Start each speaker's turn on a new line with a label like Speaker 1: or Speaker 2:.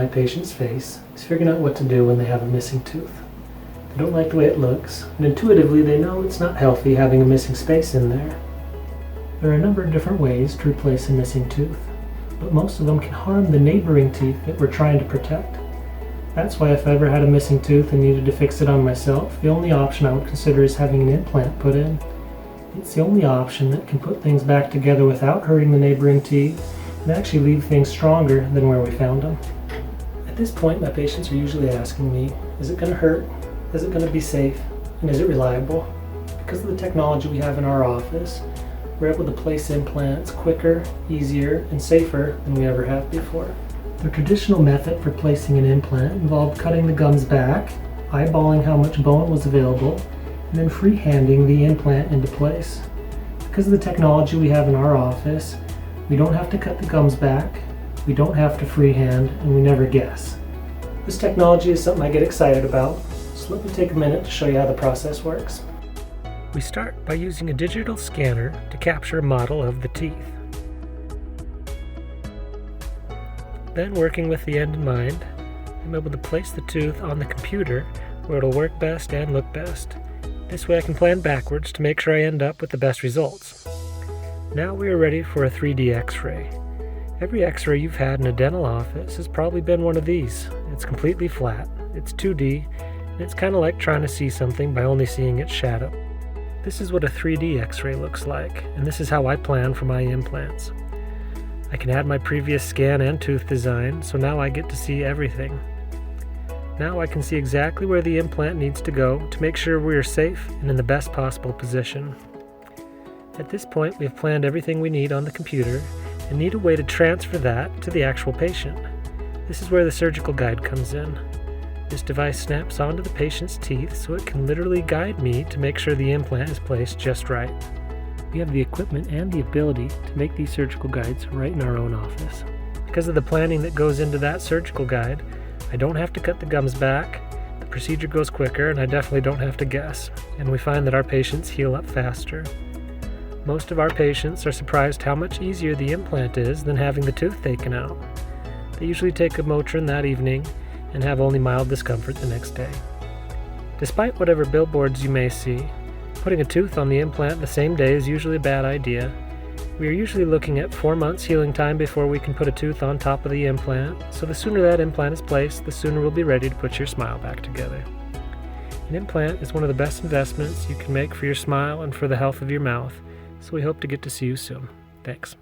Speaker 1: my patient's face is figuring out what to do when they have a missing tooth. They don't like the way it looks, and intuitively they know it's not healthy having a missing space in there. There are a number of different ways to replace a missing tooth, but most of them can harm the neighboring teeth that we're trying to protect. That's why if I ever had a missing tooth and needed to fix it on myself, the only option I would consider is having an implant put in. It's the only option that can put things back together without hurting the neighboring teeth and actually leave things stronger than where we found them. At this point, my patients are usually asking me, is it going to hurt? Is it going to be safe? And is it reliable? Because of the technology we have in our office, we're able to place implants quicker, easier, and safer than we ever have before. The traditional method for placing an implant involved cutting the gums back, eyeballing how much bone was available, and then freehanding the implant into place. Because of the technology we have in our office, we don't have to cut the gums back, we don't have to freehand, and we never guess. This technology is something I get excited about, so let me take a minute to show you how the process works. We start by using a digital scanner to capture a model of the teeth. Then, working with the end in mind, I'm able to place the tooth on the computer where it'll work best and look best. This way I can plan backwards to make sure I end up with the best results. Now we are ready for a 3D X-ray. Every X-ray you've had in a dental office has probably been one of these. It's completely flat, it's 2D, and it's kind of like trying to see something by only seeing its shadow. This is what a 3D X-ray looks like, and this is how I plan for my implants. I can add my previous scan and tooth design, so now I get to see everything. Now I can see exactly where the implant needs to go to make sure we are safe and in the best possible position. At this point, we have planned everything we need on the computer and need a way to transfer that to the actual patient. This is where the surgical guide comes in. This device snaps onto the patient's teeth so it can literally guide me to make sure the implant is placed just right. We have the equipment and the ability to make these surgical guides right in our own office. Because of the planning that goes into that surgical guide, I don't have to cut the gums back, the procedure goes quicker, and I definitely don't have to guess, and we find that our patients heal up faster. Most of our patients are surprised how much easier the implant is than having the tooth taken out. They usually take a Motrin that evening and have only mild discomfort the next day. Despite whatever billboards you may see, putting a tooth on the implant the same day is usually a bad idea. We are usually looking at 4 months healing time before we can put a tooth on top of the implant, so the sooner that implant is placed, the sooner we'll be ready to put your smile back together. An implant is one of the best investments you can make for your smile and for the health of your mouth, so we hope to get to see you soon. Thanks.